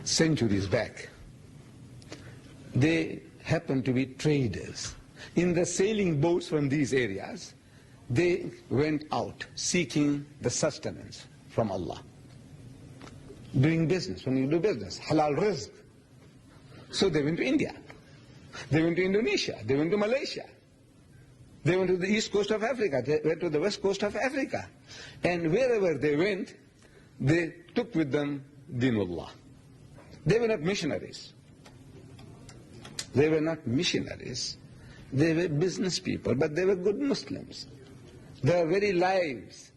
centuries back, they happened to be traders. In the sailing boats from these areas, they went out seeking the sustenance from Allah. Doing business, when you do business, halal rizq. So they went to India, they went to Indonesia, they went to Malaysia, they went to the east coast of Africa, they went to the west coast of Africa. And wherever they went, they took with them Dinullah. They were not missionaries. They were not missionaries. They were business people, but they were good Muslims. Their very lives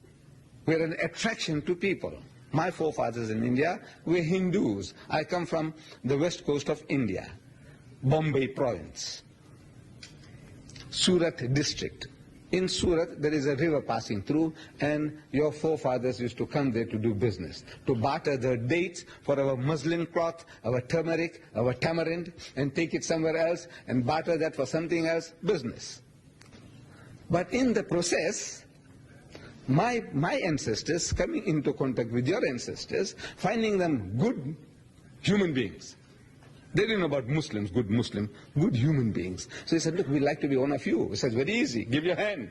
were an attraction to people. My forefathers in India were Hindus. I come from the west coast of India, Bombay province, Surat district. In Surat, there is a river passing through, and your forefathers used to come there to do business, to barter their dates for our muslin cloth, our turmeric, our tamarind, and take it somewhere else and barter that for something else, business. But in the process, my ancestors coming into contact with your ancestors, finding them good human beings. They didn't know about Muslims, good human beings. So he said, look, we'd like to be one of you. He said, very easy, give your hand.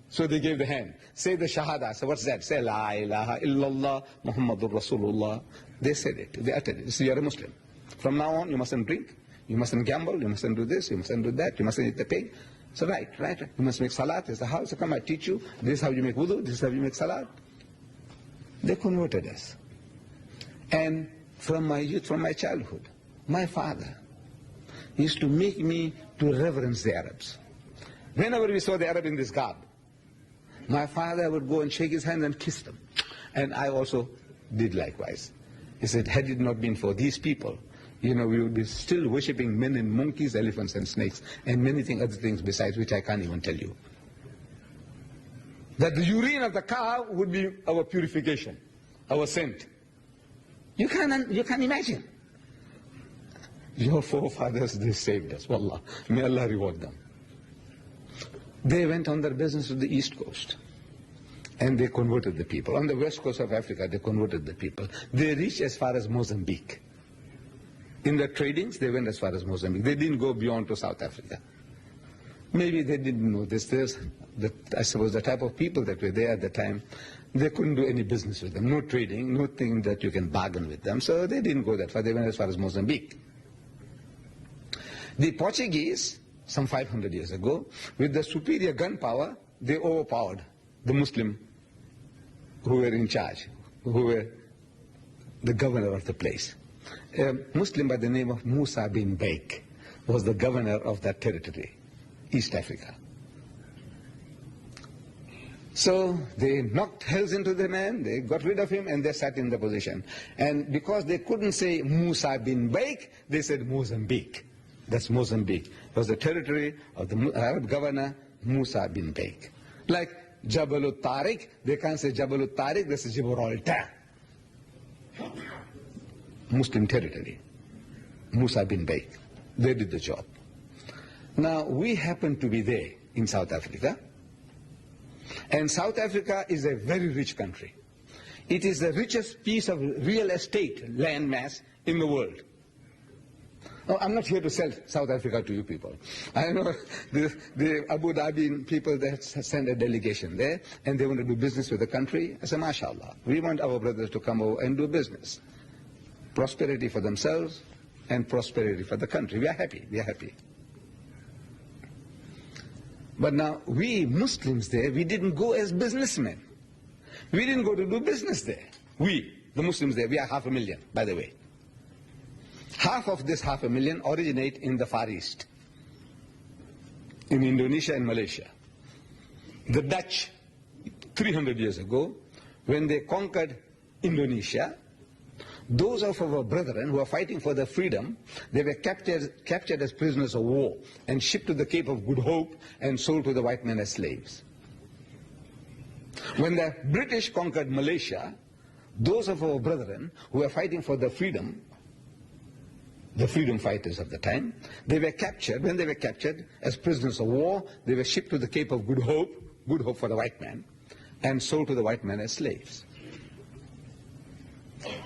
So they gave the hand. Say the Shahada. So what's that? Say La ilaha illallah Muhammadur Rasulullah. They said it, they uttered it. So you're a Muslim. From now on, you mustn't drink, you mustn't gamble, you mustn't do this, you mustn't do that, you mustn't eat the pig. So right. You must make salat. There's a house. So come, I teach you. This is how you make wudu, this is how you make salat. They converted us. And from my youth, from my childhood, my father used to make me to reverence the Arabs. Whenever we saw the Arab in this garb, my father would go and shake his hand and kiss them. And I also did likewise. He said, had it not been for these people, we would be still worshipping men and monkeys, elephants and snakes, and many other things besides, which I can't even tell you. That the urine of the cow would be our purification, our scent. You can't imagine. Your forefathers, they saved us. Wallah, may Allah reward them. They went on their business to the east coast, and they converted the people. On the west coast of Africa, they converted the people. They reached as far as Mozambique. In their tradings, they went as far as Mozambique. They didn't go beyond to South Africa. Maybe they didn't know this. I suppose the type of people that were there at the time, they couldn't do any business with them. No trading, nothing that you can bargain with them. So they didn't go that far. They went as far as Mozambique. The Portuguese, some 500 years ago, with the superior gunpowder, they overpowered the Muslim who were in charge, who were the governor of the place. A Muslim by the name of Musa bin Baik was the governor of that territory, East Africa. So they knocked hells into the man, they got rid of him, and they sat in the position. And because they couldn't say Musa bin Baik, they said Mozambique. That's Mozambique. It was the territory of the Arab governor, Musa bin Baik. Like Jabal Tariq, they can't say Jabal Tariq, they say Gibraltar. Muslim territory. Musa bin Baik. They did the job. Now, we happen to be there in South Africa. And South Africa is a very rich country. It is the richest piece of real estate landmass in the world. No, I'm not here to sell South Africa to you people. I know the Abu Dhabi people that send a delegation there, and they want to do business with the country. I say, mashallah, we want our brothers to come over and do business. Prosperity for themselves and prosperity for the country. We are happy, we are happy. But now, we Muslims there, we didn't go as businessmen. We didn't go to do business there. We, the Muslims there, we are 500,000, by the way. Half of this 500,000 originate in the Far East, in Indonesia and Malaysia. The Dutch, 300 years ago, when they conquered Indonesia, those of our brethren who are fighting for their freedom, they were captured as prisoners of war and shipped to the Cape of Good Hope and sold to the white men as slaves. When the British conquered Malaysia, those of our brethren who were fighting for their freedom, the freedom fighters of the time, they were captured. When they were captured as prisoners of war, they were shipped to the Cape of Good Hope for the white man, and sold to the white man as slaves.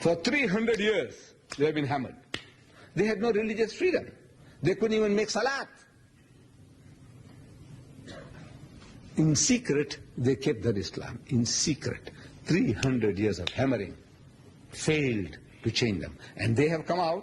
For 300 years, They have been hammered. They had no religious freedom. They couldn't even make salat. In secret, they kept their Islam. In secret. 300 years of hammering failed to change them. And they have come out